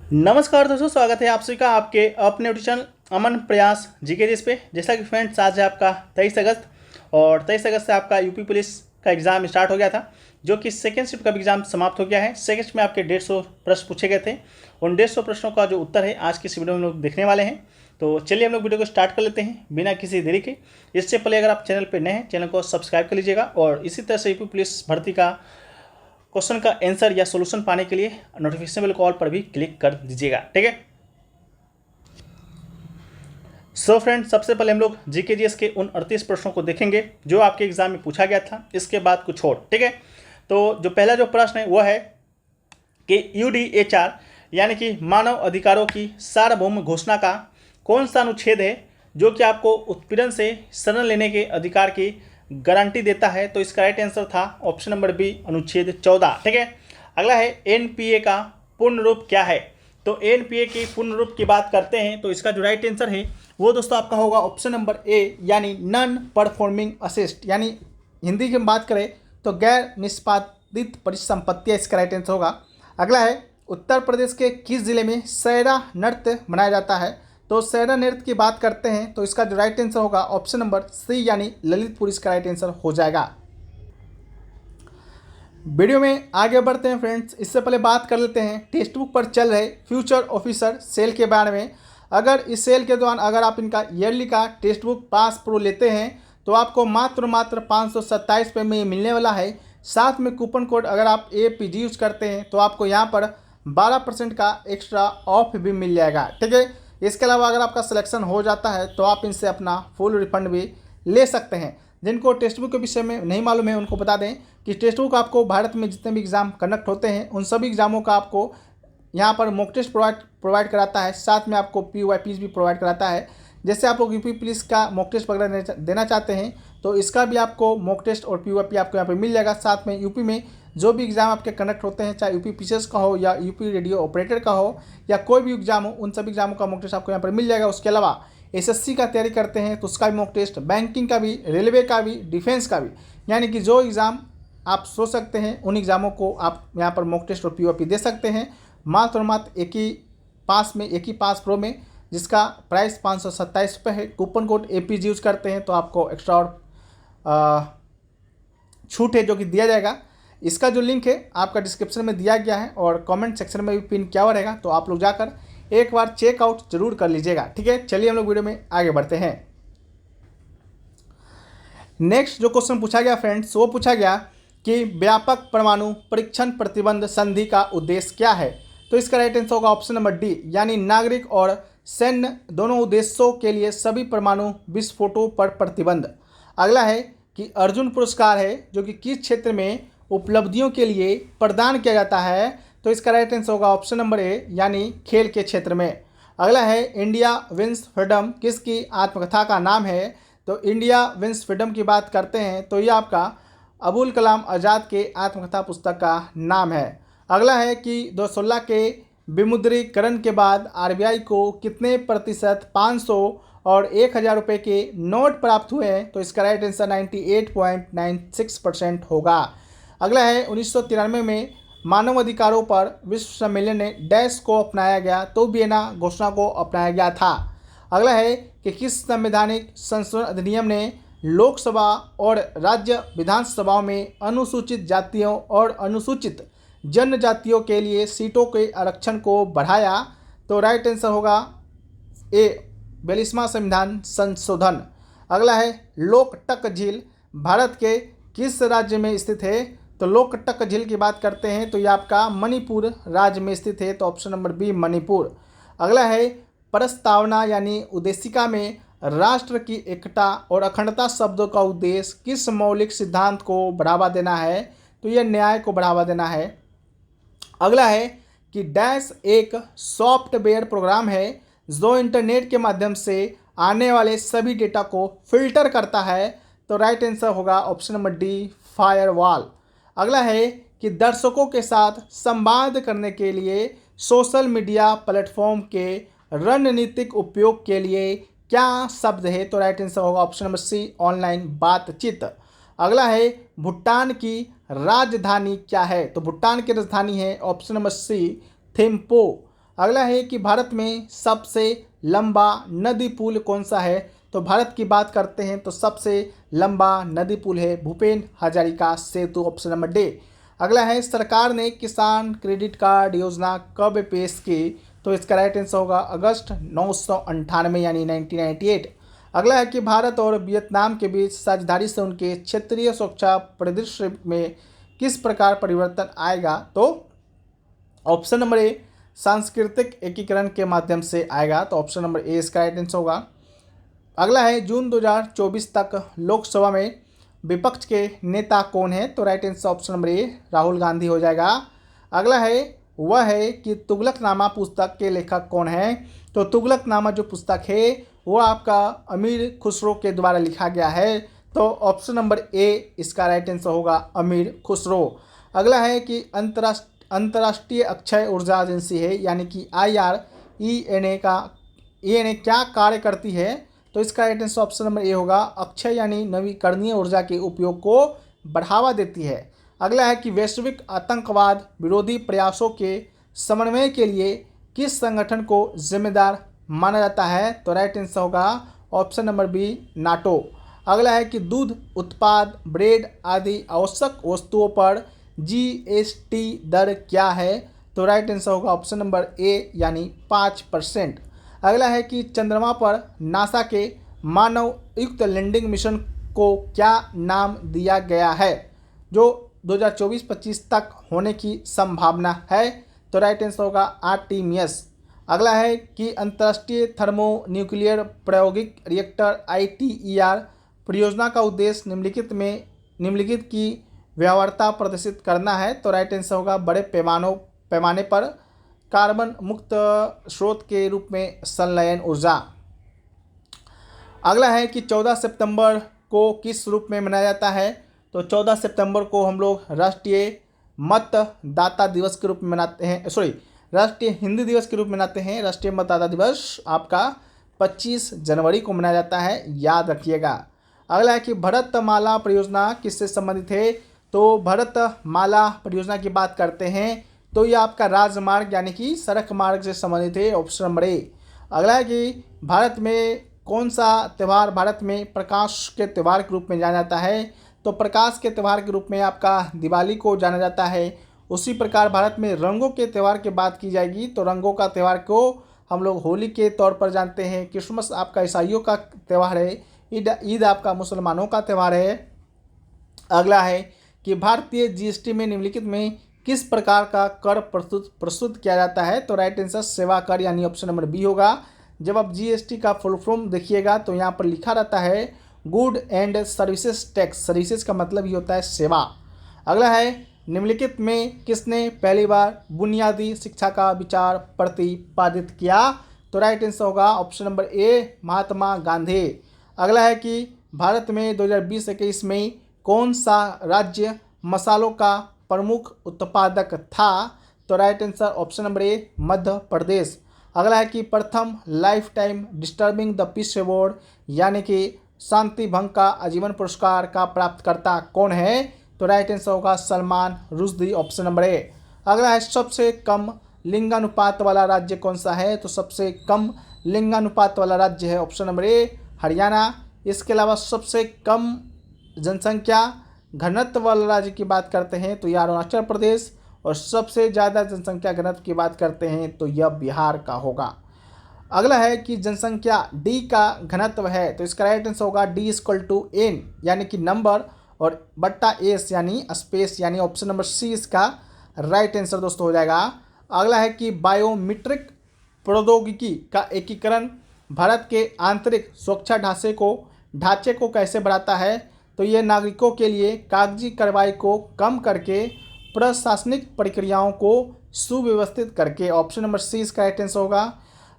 नमस्कार दोस्तों, स्वागत है आप सभी का आपके अपने यूट्यूब चैनल अमन प्रयास जीके जिस पे। जैसा कि फ्रेंड्स, आज है आपका 23 अगस्त और 23 अगस्त से आपका यूपी पुलिस का एग्ज़ाम स्टार्ट हो गया था, जो कि सेकेंड शिफ्ट का भी एग्ज़ाम समाप्त हो गया है। सेकेंड शिफ्ट में आपके 150 प्रश्न पूछे गए थे। उन 150 प्रश्नों का जो उत्तर है आज की इस वीडियो में हम लोग देखने वाले हैं। तो चलिए हम लोग वीडियो को स्टार्ट कर लेते हैं बिना किसी देरी के। इससे पहले अगर आप चैनल पर नए हैं, चैनल को सब्सक्राइब कर लीजिएगा और इसी तरह से यूपी पुलिस भर्ती का क्वेश्चन का आंसर या सॉल्यूशन पाने के लिए नोटिफिकेशन बेल कॉल पर भी क्लिक कर दीजिएगा, ठीक है। सो फ्रेंड्स, सबसे पहले हम लोग जीकेजीएस के उन 38 प्रश्नों को देखेंगे जो आपके एग्जाम में पूछा गया था। इसके बाद कुछ और, ठीक है। तो जो पहला जो प्रश्न है वह है कि यूडीएचआर यानी कि मानव अधिकारों की सार्वभौम घोषणा का कौन सा अनुच्छेद है जो कि आपको उत्पीड़न से शरण लेने के अधिकार की गारंटी देता है। तो इसका राइट आंसर था ऑप्शन नंबर बी, अनुच्छेद 14, ठीक है। अगला है एनपीए का पूर्ण रूप क्या है। तो एनपीए की पूर्ण रूप की बात करते हैं तो इसका जो राइट आंसर है वो दोस्तों आपका होगा ऑप्शन नंबर ए, यानी नॉन परफॉर्मिंग असेस्ट, यानी हिंदी की बात करें तो गैर निष्पादित परिसंपत्तियाँ इसका राइट आंसर होगा। अगला है उत्तर प्रदेश के किस जिले में सैरा नृत्य मनाया जाता है। तो सैरा नृत्य की बात करते हैं तो इसका जो राइट आंसर होगा ऑप्शन नंबर सी, यानी ललितपुर इसका राइट आंसर हो जाएगा। वीडियो में आगे बढ़ते हैं फ्रेंड्स, इससे पहले बात कर लेते हैं टेक्स्ट बुक पर चल रहे फ्यूचर ऑफिसर सेल के बारे में। अगर इस सेल के दौरान अगर आप इनका ईयरली का टेक्स्ट बुक पास प्रो लेते हैं तो आपको मात्र 527 रुपये में ये मिलने वाला है। साथ में कूपन कोड अगर आप APG यूज़ करते हैं तो आपको यहाँ पर 12% का एक्स्ट्रा ऑफ भी मिल जाएगा, ठीक है। इसके अलावा अगर आपका सिलेक्शन हो जाता है तो आप इनसे अपना फुल रिफंड भी ले सकते हैं। जिनको टेक्स्ट बुक के विषय में नहीं मालूम है उनको बता दें कि टेक्स्ट बुक आपको भारत में जितने भी एग्ज़ाम कंडक्ट होते हैं उन सभी एग्ज़ामों का आपको यहाँ पर मॉक टेस्ट प्रोवाइड कराता है। साथ में आपको PYPs भी प्रोवाइड कराता है। जैसे आप लोग यूपी पुलिस का मॉक टेस्ट वगैरह देना चाहते हैं तो इसका भी आपको मॉक टेस्ट और PYP आपको यहाँ पर मिल जाएगा। साथ में यूपी में जो भी एग्ज़ाम आपके कंडक्ट होते हैं, चाहे यूपी PCS का हो या यूपी रेडियो ऑपरेटर का हो या कोई भी एग्ज़ाम हो, उन सभी एग्ज़ामों का मॉक टेस्ट आपको यहाँ पर मिल जाएगा। उसके अलावा SSC का तैयारी करते हैं तो उसका भी मॉक टेस्ट, बैंकिंग का भी, रेलवे का भी, डिफेंस का भी, यानी कि जो एग्ज़ाम आप सोच सकते हैं उन एग्ज़ामों को आप यहाँ पर मॉक टेस्ट और PYP दे सकते हैं। मात्र और मात्र एक ही पास प्रो में, जिसका प्राइस 527 रुपये है। कूपन कोड APG यूज़ करते हैं तो आपको एक्स्ट्रा और छूट है जो कि दिया जाएगा। इसका जो लिंक है आपका डिस्क्रिप्शन में दिया गया है और कमेंट सेक्शन में भी पिन किया हुआ रहेगा, तो आप लोग जाकर एक बार चेकआउट जरूर कर लीजिएगा, ठीक है। चलिए हम लोग वीडियो में आगे बढ़ते हैं। नेक्स्ट जो क्वेश्चन पूछा गया फ्रेंड्स, वो पूछा गया कि व्यापक परमाणु परीक्षण प्रतिबंध संधि का उद्देश्य क्या है। तो इसका राइट आंसर होगा ऑप्शन नंबर डी, यानी नागरिक और सैन्य दोनों उद्देश्यों के लिए सभी परमाणु विस्फोटों पर प्रतिबंध। अगला है कि अर्जुन पुरस्कार है जो कि किस क्षेत्र में उपलब्धियों के लिए प्रदान किया जाता है। तो इसका राइट आंसर होगा ऑप्शन नंबर ए, यानी खेल के क्षेत्र में। अगला है इंडिया विंस फ्रीडम किसकी आत्मकथा का नाम है। तो इंडिया विंस फ्रीडम की बात करते हैं तो ये आपका अबुल कलाम आज़ाद के आत्मकथा पुस्तक का नाम है। अगला है कि 2016 के विमुद्रीकरण के बाद RBI को कितने प्रतिशत 500 और 1000 रुपये के नोट प्राप्त हुए हैं। तो इसका राइट आंसर 98.96% होगा। अगला है 1993 में मानव अधिकारों पर विश्व सम्मेलन ने डैश को अपनाया गया, तो वियना घोषणा को अपनाया गया था। अगला है कि किस संवैधानिक संशोधन अधिनियम ने लोकसभा और राज्य विधानसभाओं में अनुसूचित जातियों और अनुसूचित जनजातियों के लिए सीटों के आरक्षण को बढ़ाया। तो राइट आंसर होगा ए, 42वां संविधान संशोधन। अगला है लोकटक झील भारत के किस राज्य में स्थित है। तो लोकटक झील की बात करते हैं तो ये आपका मणिपुर राज्य में स्थित है, तो ऑप्शन नंबर बी मणिपुर। अगला है प्रस्तावना यानी उद्देशिका में राष्ट्र की एकता और अखंडता शब्दों का उद्देश्य किस मौलिक सिद्धांत को बढ़ावा देना है। तो यह न्याय को बढ़ावा देना है। अगला है कि डैश एक सॉफ्टवेयर प्रोग्राम है जो इंटरनेट के माध्यम से आने वाले सभी डेटा को फिल्टर करता है। तो राइट आंसर होगा ऑप्शन नंबर डी, फायरवॉल। अगला है कि दर्शकों के साथ संवाद करने के लिए सोशल मीडिया प्लेटफॉर्म के रणनीतिक उपयोग के लिए क्या शब्द है। तो राइट आंसर होगा ऑप्शन नंबर सी, ऑनलाइन बातचीत। अगला है भूटान की राजधानी क्या है। तो भूटान की राजधानी है ऑप्शन नंबर सी, थिम्पू। अगला है कि भारत में सबसे लंबा नदी पुल कौन सा है। तो भारत की बात करते हैं तो सबसे लंबा नदी पुल है भूपेन हजारिका सेतु, ऑप्शन नंबर डी। अगला है सरकार ने किसान क्रेडिट कार्ड योजना कब पेश की। तो इसका राइट आंसर होगा अगस्त 998 यानी 1998। अगला है कि भारत और वियतनाम के बीच साझेदारी से उनके क्षेत्रीय सुरक्षा परिदृश्य में किस प्रकार परिवर्तन आएगा। तो ऑप्शन नंबर ए सांस्कृतिक एकीकरण के माध्यम से आएगा। तो ऑप्शन नंबर ए इसका राइट आंसर होगा। अगला है जून 2024 तक लोकसभा में विपक्ष के नेता कौन है। तो राइट आंसर ऑप्शन नंबर ए राहुल गांधी हो जाएगा। अगला है वह है कि तुगलकनामा पुस्तक के लेखक कौन है। तो तुगलकनामा जो पुस्तक है वो आपका अमीर खुसरो के द्वारा लिखा गया है। तो ऑप्शन नंबर ए इसका राइट आंसर होगा अमीर खुसरो। अगला है कि अंतर्राष्ट्रीय अक्षय ऊर्जा एजेंसी है यानी कि IRENA क्या कार्य करती है। तो इसका राइट आंसर ऑप्शन नंबर ए होगा अक्षय यानी नवीकरणीय ऊर्जा के उपयोग को बढ़ावा देती है। अगला है कि वैश्विक आतंकवाद विरोधी प्रयासों के समन्वय के लिए किस संगठन को जिम्मेदार माना जाता है। तो राइट आंसर होगा ऑप्शन नंबर बी नाटो। अगला है कि दूध उत्पाद ब्रेड आदि आवश्यक वस्तुओं पर GST दर क्या है। तो राइट आंसर होगा ऑप्शन नंबर ए यानी 5%। अगला है कि चंद्रमा पर नासा के मानव युक्त लैंडिंग मिशन को क्या नाम दिया गया है जो 2024-25 तक होने की संभावना है। तो राइट आंसर होगा आर्टेमियस। अगला है कि अंतर्राष्ट्रीय थर्मो न्यूक्लियर प्रायोगिक रिएक्टर ITER परियोजना का उद्देश्य निम्नलिखित की व्यवहार्यता प्रदर्शित करना है। तो राइट आंसर होगा बड़े पैमाने पर कार्बन मुक्त स्रोत के रूप में संलयन ऊर्जा। अगला है कि 14 सितंबर को किस रूप में मनाया जाता है। तो 14 सितंबर को हम लोग राष्ट्रीय मतदाता दिवस के रूप में मनाते हैं, राष्ट्रीय हिंदी दिवस के रूप में मनाते हैं। राष्ट्रीय मतदाता दिवस आपका 25 जनवरी को मनाया जाता है, याद रखिएगा। अगला है कि भरतमाला परियोजना किससे संबंधित है। तो भरतमाला परियोजना की बात करते हैं तो ये आपका राजमार्ग यानी कि सड़क मार्ग से संबंधित है, ऑप्शन नंबर ए। अगला है कि भारत में कौन सा त्यौहार भारत में प्रकाश के त्यौहार के रूप में जाना जाता है। तो प्रकाश के त्यौहार के रूप में आपका दिवाली को जाना जाता है। उसी प्रकार भारत में रंगों के त्यौहार की बात की जाएगी तो रंगों का त्यौहार को हम लोग होली के तौर पर जानते हैं। क्रिसमस आपका ईसाइयों का त्यौहार है। ईद आपका मुसलमानों का त्यौहार है। अगला है कि भारतीय GST में निम्नलिखित में किस प्रकार का कर प्रस्तुत किया जाता है। तो राइट आंसर सेवा कर यानी ऑप्शन नंबर बी होगा। जब आप GST का फुल फॉर्म देखिएगा तो यहाँ पर लिखा रहता है good and services tax. Services का मतलब ही होता है सेवा। अगला है निम्नलिखित में किसने पहली बार बुनियादी शिक्षा का विचार प्रतिपादित किया। तो राइट आंसर होगा ऑप्शन नंबर ए महात्मा गांधी। अगला है कि भारत में 2020-21 में कौन सा राज्य मसालों का प्रमुख उत्पादक था। तो right answer option number A Madhya Pradesh. अगला है कि प्रथम life time disturbing the peace award यानी कि शांति भंग का आजीवन पुरस्कार का प्राप्तकर्ता कौन है। तो राइट आंसर होगा सलमान रुश्दी, ऑप्शन नंबर ए। अगला है सबसे कम लिंगानुपात वाला राज्य कौन सा है। तो सबसे कम लिंगानुपात वाला राज्य है ऑप्शन नंबर ए हरियाणा। इसके अलावा सबसे कम जनसंख्या घनत्व वाला राज्य की बात करते हैं तो यह अरुणाचल प्रदेश, और सबसे ज़्यादा जनसंख्या घनत्व की बात करते हैं तो यह बिहार का होगा। अगला है कि जनसंख्या D का घनत्व है तो इसका राइट आंसर होगा D = N यानी कि नंबर और बट्टा S यानी स्पेस यानी ऑप्शन नंबर सी इसका राइट आंसर दोस्तों हो जाएगा। अगला है कि बायोमीट्रिक प्रौद्योगिकी का एकीकरण भारत के आंतरिक सुरक्षा ढांचे को कैसे बढ़ाता है। तो ये नागरिकों के लिए कागजी कार्रवाई को कम करके प्रशासनिक प्रक्रियाओं को सुव्यवस्थित करके, ऑप्शन नंबर सी इसका राइट आंसर होगा।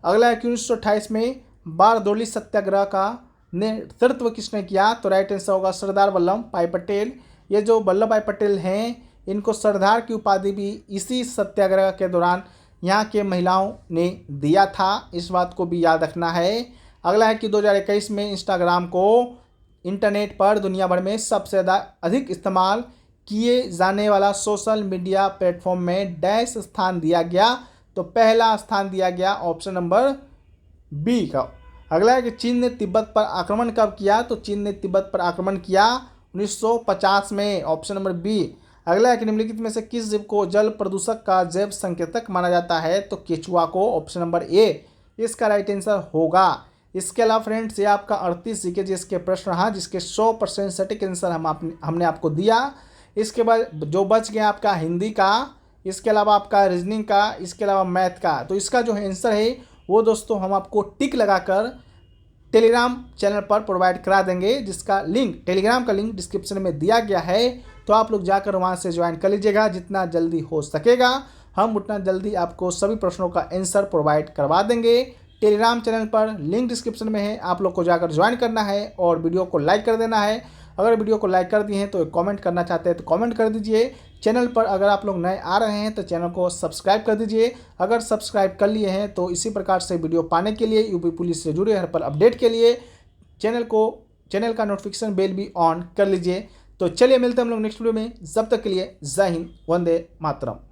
अगला है कि 1928 में बारदोली सत्याग्रह का नेतृत्व किसने किया। तो राइट आंसर होगा सरदार वल्लभ भाई पटेल। ये जो वल्लभ भाई पटेल हैं इनको सरदार की उपाधि भी इसी सत्याग्रह के दौरान यहाँ के महिलाओं ने दिया था, इस बात को भी याद रखना है। अगला है कि 2021 में इंस्टाग्राम को इंटरनेट पर दुनिया भर में सबसे अधिक इस्तेमाल किए जाने वाला सोशल मीडिया प्लेटफॉर्म में डैश स्थान दिया गया। तो पहला स्थान दिया गया ऑप्शन नंबर बी का। अगला है कि चीन ने तिब्बत पर आक्रमण कब किया, तो चीन ने तिब्बत पर आक्रमण किया 1950 में, ऑप्शन नंबर बी। अगला है कि निम्नलिखित में से किस जीव को जल प्रदूषक का जैव संकेतक माना जाता है, तो केचुआ को, ऑप्शन नंबर ए इसका राइट आंसर होगा। इसके अलावा फ्रेंड्स ये आपका 38 जीके के प्रश्न रहा जिसके 100% सटीक आंसर हमने आपको दिया। इसके बाद जो बच गया आपका हिंदी का, इसके अलावा आपका रीजनिंग का, इसके अलावा मैथ का, तो इसका जो आंसर है वो दोस्तों हम आपको टिक लगाकर टेलीग्राम चैनल पर प्रोवाइड करा देंगे, जिसका लिंक, टेलीग्राम का लिंक डिस्क्रिप्शन में दिया गया है। तो आप लोग जाकर वहां से ज्वाइन कर लीजिएगा। जितना जल्दी हो सकेगा हम उतना जल्दी आपको सभी प्रश्नों का आंसर प्रोवाइड करवा देंगे। टेलीग्राम चैनल पर लिंक डिस्क्रिप्शन में है, आप लोग को जाकर ज्वाइन करना है और वीडियो को लाइक कर देना है। अगर वीडियो को लाइक कर दिए हैं तो कमेंट करना चाहते हैं तो कमेंट कर दीजिए। चैनल पर अगर आप लोग नए आ रहे हैं तो चैनल को सब्सक्राइब कर दीजिए। अगर सब्सक्राइब कर लिए हैं तो इसी प्रकार से वीडियो पाने के लिए, यूपी पुलिस से जुड़े हर पल अपडेट के लिए चैनल का नोटिफिकेशन बेल भी ऑन कर लीजिए। तो चलिए मिलते हैं हम लोग नेक्स्ट वीडियो में, जब तक के लिए जय हिंद, वंदे मातरम।